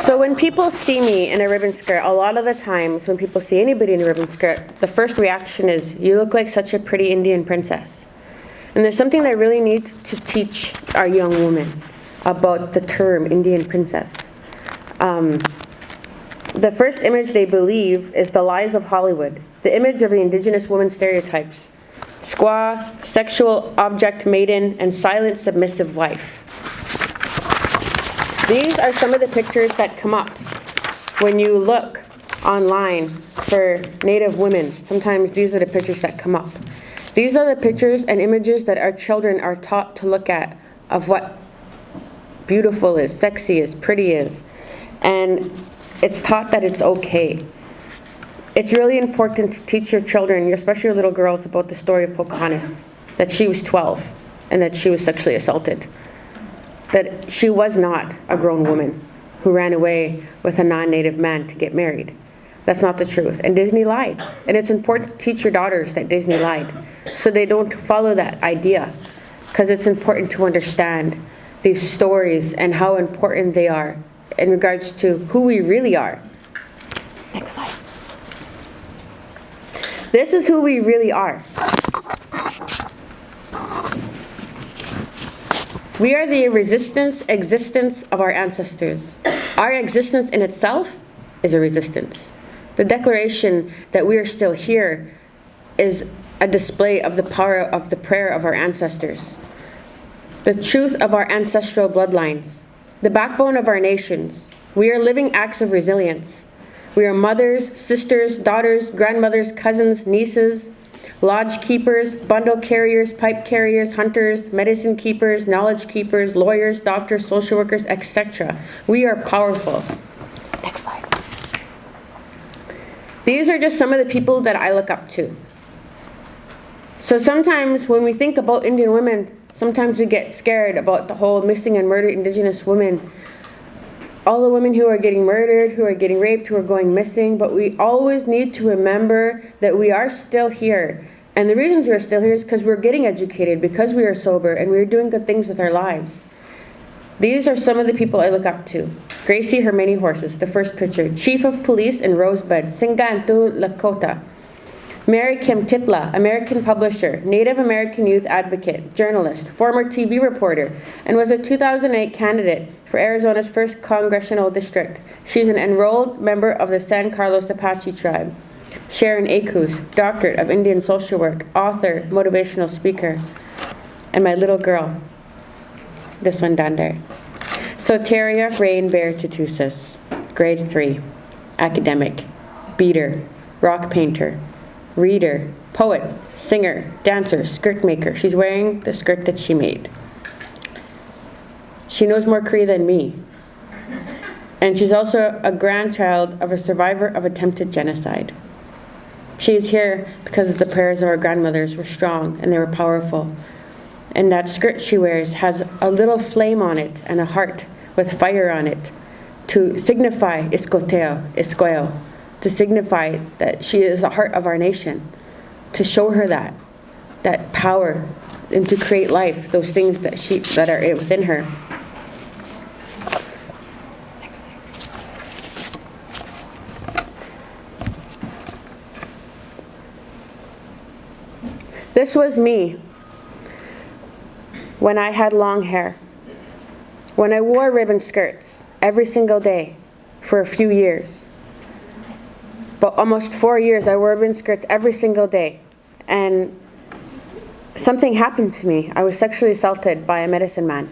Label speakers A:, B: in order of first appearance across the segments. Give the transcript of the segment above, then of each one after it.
A: So when people see me in a ribbon skirt, a lot of the times when people see anybody in a ribbon skirt, the first reaction is, you look like such a pretty Indian princess. And there's something that I really need to teach our young women about the term Indian princess. The first image they believe is the lies of Hollywood, the image of the indigenous woman stereotypes. Squaw, sexual object maiden, and silent submissive wife. These are some of the pictures that come up when you look online for Native women. Sometimes these are the pictures that come up. These are the pictures and images that our children are taught to look at of what beautiful is, sexy is, pretty is. And it's taught that it's okay. It's really important to teach your children, especially your little girls, about the story of Pocahontas, that she was 12 and that she was sexually assaulted. That she was not a grown woman who ran away with a non-native man to get married. That's not the truth. And Disney lied. And it's important to teach your daughters that Disney lied so they don't follow that idea, because it's important to understand these stories and how important they are in regards to who we really are. Next slide. This is who we really are. We are the existence of our ancestors. Our existence in itself is a resistance. The declaration that we are still here is a display of the power of the prayer of our ancestors. The truth of our ancestral bloodlines. The backbone of our nations. We are living acts of resilience. We are mothers, sisters, daughters, grandmothers, cousins, nieces, lodge keepers, bundle carriers, pipe carriers, hunters, medicine keepers, knowledge keepers, lawyers, doctors, social workers, etc. We are powerful. Next slide. These are just some of the people that I look up to. So sometimes when we think about Indian women, sometimes we get scared about the whole missing and murdered Indigenous women. All the women who are getting murdered, who are getting raped, who are going missing, but we always need to remember that we are still here. And the reasons we're still here is because we're getting educated, because we are sober, and we're doing good things with our lives. These are some of the people I look up to. Gracie Her Many Horses, the first picture. Chief of Police in Rosebud, Singantu Lakota. Mary Kim Titla, American publisher, Native American youth advocate, journalist, former TV reporter, and was a 2008 candidate for Arizona's 1st Congressional District. She's an enrolled member of the San Carlos Apache tribe. Sharon Acus, Doctorate of Indian Social Work, author, motivational speaker. And my little girl, this one down there. Soteria Rain Bear Tootoosis, grade 3, academic, beater, rock painter, reader, poet, singer, dancer, skirt maker. She's wearing the skirt that she made. She knows more Cree than me. And she's also a grandchild of a survivor of attempted genocide. She is here because the prayers of our grandmothers were strong and they were powerful. And that skirt she wears has a little flame on it and a heart with fire on it to signify Esqueo, to signify that she is the heart of our nation, to show her that power, and to create life, those things that are within her. Next slide. This was me when I had long hair, when I wore ribbon skirts every single day for a few years. But almost 4 years, I wore ribbon skirts every single day. And something happened to me. I was sexually assaulted by a medicine man.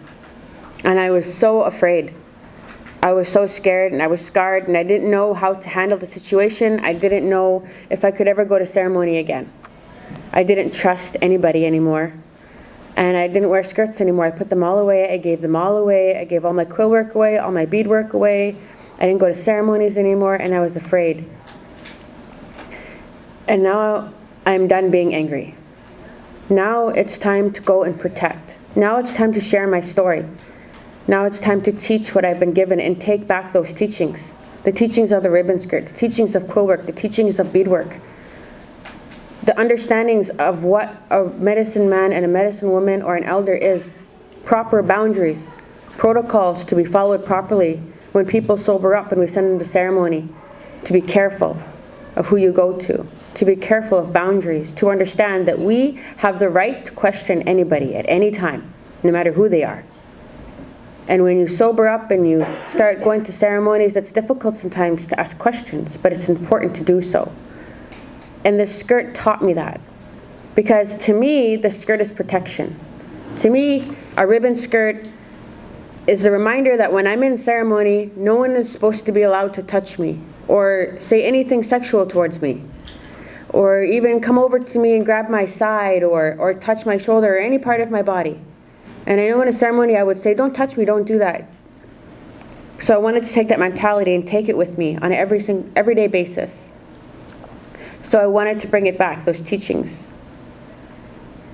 A: And I was so afraid. I was so scared and I was scarred and I didn't know how to handle the situation. I didn't know if I could ever go to ceremony again. I didn't trust anybody anymore. And I didn't wear skirts anymore. I put them all away. I gave them all away. I gave all my quill work away, all my bead work away. I didn't go to ceremonies anymore and I was afraid. And now I'm done being angry. Now it's time to go and protect. Now it's time to share my story. Now it's time to teach what I've been given and take back those teachings. The teachings of the ribbon skirt, the teachings of quill work, the teachings of beadwork. The understandings of what a medicine man and a medicine woman or an elder is. Proper boundaries, protocols to be followed properly when people sober up and we send them to ceremony, to be careful of who you go to be careful of boundaries, to understand that we have the right to question anybody at any time, no matter who they are. And when you sober up and you start going to ceremonies, it's difficult sometimes to ask questions, but it's important to do so. And the skirt taught me that. Because to me, the skirt is protection. To me, a ribbon skirt is the reminder that when I'm in ceremony, no one is supposed to be allowed to touch me or say anything sexual towards me, or even come over to me and grab my side or touch my shoulder or any part of my body. And I know in a ceremony I would say, don't touch me, don't do that. So I wanted to take that mentality and take it with me on an everyday basis. So I wanted to bring it back, those teachings.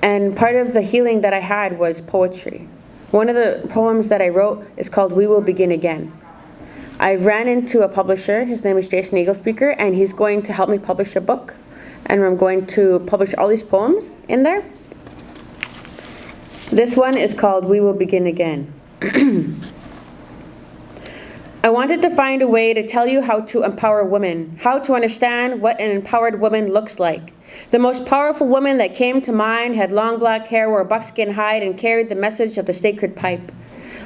A: And part of the healing that I had was poetry. One of the poems that I wrote is called We Will Begin Again. I ran into a publisher, his name is Jason Eaglespeaker, and he's going to help me publish a book. And I'm going to publish all these poems in there. This one is called We Will Begin Again. I wanted to find a way to tell you how to empower women, how to understand what an empowered woman looks like. The most powerful woman that came to mind had long black hair, wore buckskin hide, and carried the message of the sacred pipe.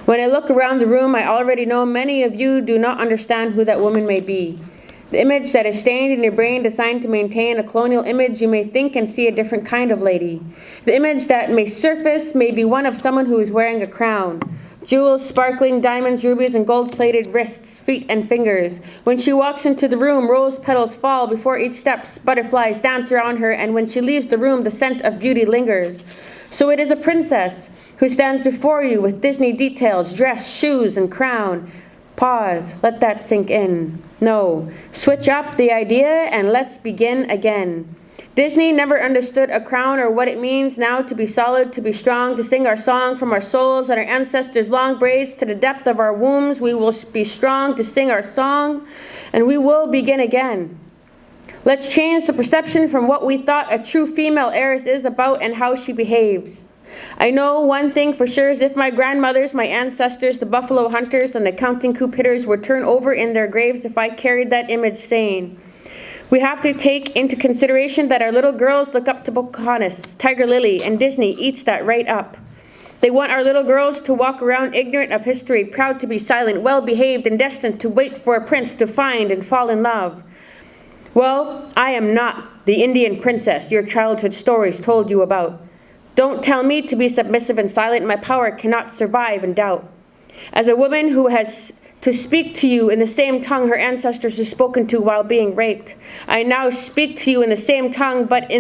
A: When I look around the room, I already know many of you do not understand who that woman may be. The image that is stained in your brain, designed to maintain a colonial image, you may think and see a different kind of lady. The image that may surface may be one of someone who is wearing a crown. Jewels, sparkling diamonds, rubies, and gold-plated wrists, feet, and fingers. When she walks into the room, rose petals fall before each step, butterflies dance around her, and when she leaves the room, the scent of beauty lingers. So it is a princess who stands before you with Disney details, dress, shoes, and crown. Pause, let that sink in. No, switch up the idea and let's begin again. Disney never understood a crown or what it means now to be solid, to be strong, to sing our song from our souls and our ancestors' long braids to the depth of our wombs. We will be strong to sing our song, and we will begin again. Let's change the perception from what we thought a true female heiress is about and how she behaves. I know one thing for sure is if my grandmothers, my ancestors, the buffalo hunters, and the counting coup hitters would turn over in their graves if I carried that image sane. We have to take into consideration that our little girls look up to Pocahontas, Tiger Lily, and Disney eats that right up. They want our little girls to walk around ignorant of history, proud to be silent, well-behaved, and destined to wait for a prince to find and fall in love. Well, I am not the Indian princess your childhood stories told you about. Don't tell me to be submissive and silent. My power cannot survive in doubt. As a woman who has to speak to you in the same tongue her ancestors were spoken to while being raped, I now speak to you in the same tongue, but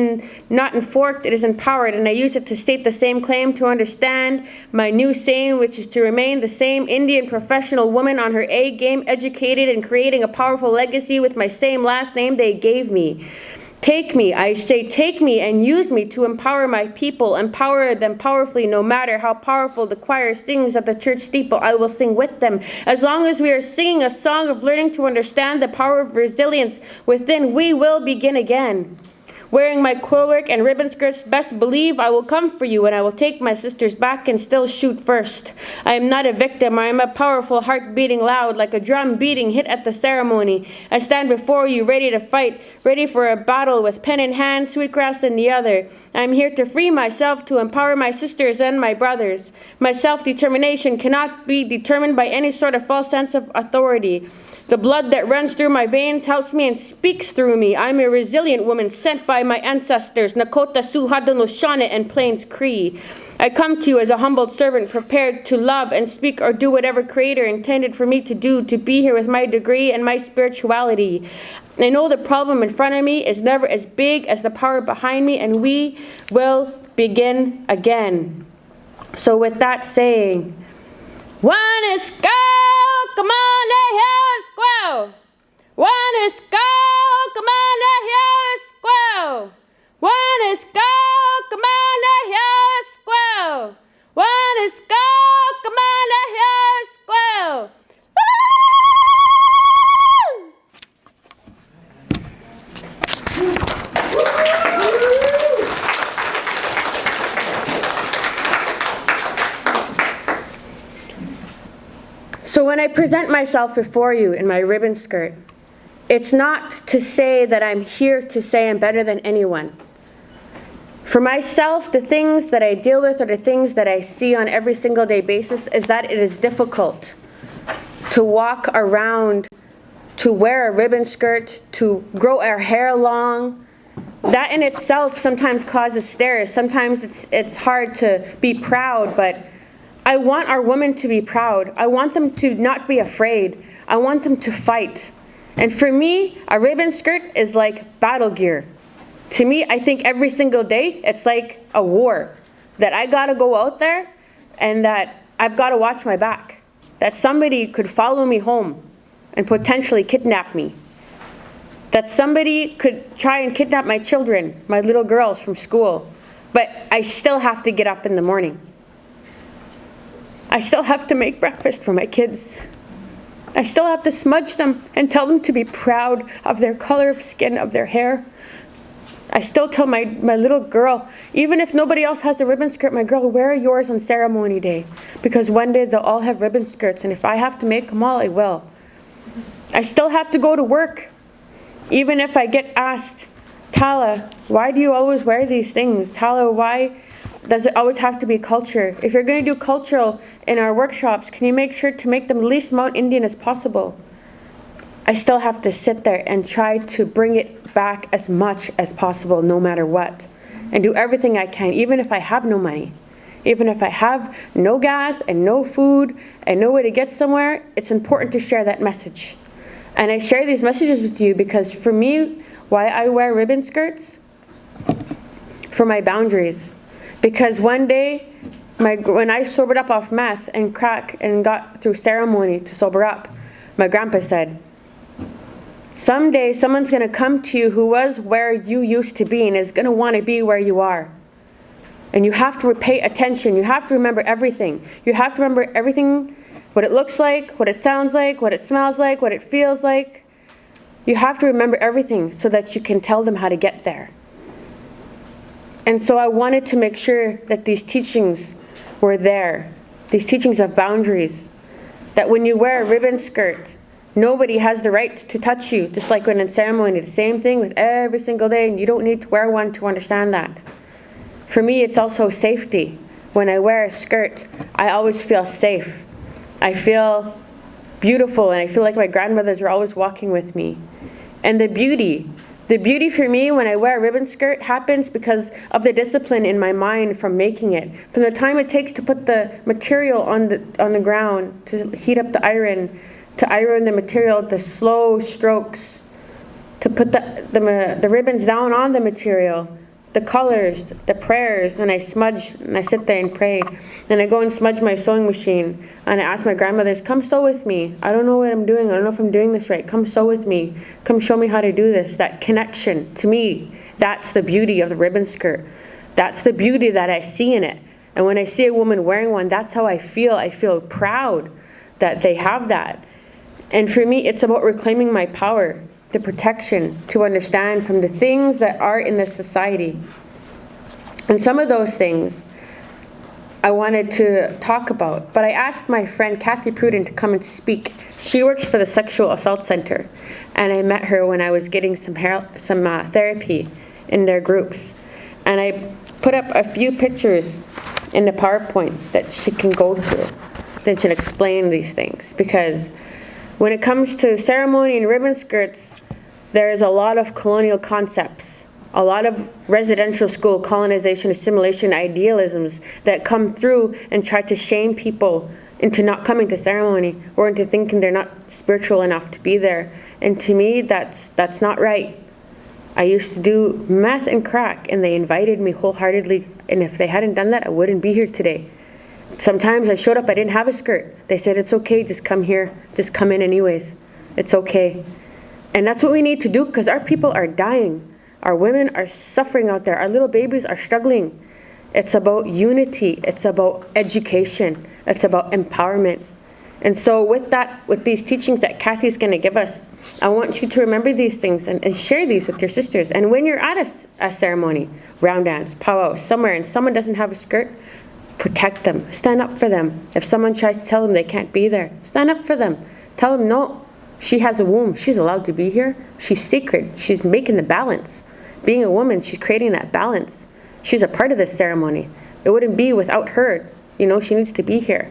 A: not in forked, it is empowered, and I use it to state the same claim to understand my new saying, which is to remain the same Indian professional woman on her A game, educated and creating a powerful legacy with my same last name they gave me. Take me, I say, take me and use me to empower my people, empower them powerfully, no matter how powerful the choir sings at the church steeple, I will sing with them. As long as we are singing a song of learning to understand the power of resilience within, we will begin again. Wearing my quillwork and ribbon skirts, best believe I will come for you, and I will take my sisters back and still shoot first. I am not a victim. I am a powerful heart beating loud like a drum beating hit at the ceremony. I stand before you ready to fight, ready for a battle with pen in hand, sweetgrass in the other. I am here to free myself, to empower my sisters and my brothers. My self-determination cannot be determined by any sort of false sense of authority. The blood that runs through my veins helps me and speaks through me. I'm a resilient woman sent by my ancestors, Nakota, Sioux, Haudenosaunee, and Plains Cree. I come to you as a humbled servant, prepared to love and speak or do whatever Creator intended for me to do, to be here with my degree and my spirituality. I know the problem in front of me is never as big as the power behind me, and we will begin again. So with that saying, one is go, come on, let's go. One is go, come on, let's go. One is go, come on, let's go. One is go, come on, let's go. So when I present myself before you in my ribbon skirt, it's not to say that I'm here to say I'm better than anyone. For myself, the things that I deal with or the things that I see on every single day basis is that it is difficult to walk around, to wear a ribbon skirt, to grow our hair long. That in itself sometimes causes stares. Sometimes it's hard to be proud, but I want our women to be proud. I want them to not be afraid. I want them to fight. And for me, a ribbon skirt is like battle gear. To me, I think every single day, it's like a war. That I gotta go out there and that I've gotta watch my back. That somebody could follow me home and potentially kidnap me. That somebody could try and kidnap my children, my little girls from school. But I still have to get up in the morning. I still have to make breakfast for my kids. I still have to smudge them and tell them to be proud of their color of skin, of their hair. I still tell my little girl, even if nobody else has a ribbon skirt, my girl, wear yours on ceremony day. Because one day they'll all have ribbon skirts, and if I have to make them all, I will. I still have to go to work. Even if I get asked, Tala, why do you always wear these things? Tala, why does it always have to be culture? If you're going to do cultural in our workshops, can you make sure to make them least Mount Indian as possible? I still have to sit there and try to bring it back as much as possible, no matter what, and do everything I can, even if I have no money, even if I have no gas and no food and no way to get somewhere. It's important to share that message. And I share these messages with you because for me, why I wear ribbon skirts? For my boundaries. Because one day, when I sobered up off meth and crack and got through ceremony to sober up, my grandpa said, someday someone's going to come to you who was where you used to be and is going to want to be where you are. And you have to pay attention. You have to remember everything. You have to remember everything, what it looks like, what it sounds like, what it smells like, what it feels like. You have to remember everything so that you can tell them how to get there. And so I wanted to make sure that these teachings were there. These teachings of boundaries. That when you wear a ribbon skirt, nobody has the right to touch you, just like when in ceremony, the same thing with every single day, and you don't need to wear one to understand that. For me, it's also safety. When I wear a skirt, I always feel safe. I feel beautiful, and I feel like my grandmothers are always walking with me. And the beauty for me when I wear a ribbon skirt happens because of the discipline in my mind from making it. From the time it takes to put the material on the ground, to heat up the iron, to iron the material, the slow strokes, to put the ribbons down on the material, the colors, the prayers, and I smudge, and I sit there and pray, and I go and smudge my sewing machine, and I ask my grandmothers, come sew with me. I don't know what I'm doing. I don't know if I'm doing this right. Come sew with me. Come show me how to do this. That connection, to me, that's the beauty of the ribbon skirt. That's the beauty that I see in it. And when I see a woman wearing one, that's how I feel. I feel proud that they have that. And for me, it's about reclaiming my power, the protection, to understand from the things that are in this society. And some of those things I wanted to talk about, but I asked my friend Kathy Pruden to come and speak. She works for the Sexual Assault Center, and I met her when I was getting some therapy in their groups. And I put up a few pictures in the PowerPoint that she can go through, that should explain these things, because when it comes to ceremony and ribbon skirts, there is a lot of colonial concepts, a lot of residential school colonization, assimilation, idealisms that come through and try to shame people into not coming to ceremony or into thinking they're not spiritual enough to be there. And to me, that's not right. I used to do meth and crack, and they invited me wholeheartedly, and if they hadn't done that, I wouldn't be here today. Sometimes I showed up, I didn't have a skirt. They said, it's okay, just come here. Just come in anyways. It's okay. And that's what we need to do, because our people are dying. Our women are suffering out there. Our little babies are struggling. It's about unity. It's about education. It's about empowerment. And so with these teachings that Kathy's going to give us, I want you to remember these things and share these with your sisters. And when you're at a ceremony, round dance, powwow, somewhere, and someone doesn't have a skirt, Protect them. Stand up for them. If someone tries to tell them they can't be there, stand up for them. Tell them, no, she has a womb. She's allowed to be here. She's sacred. She's making the balance. Being a woman, she's creating that balance. She's a part of this ceremony. It wouldn't be without her. You know, she needs to be here.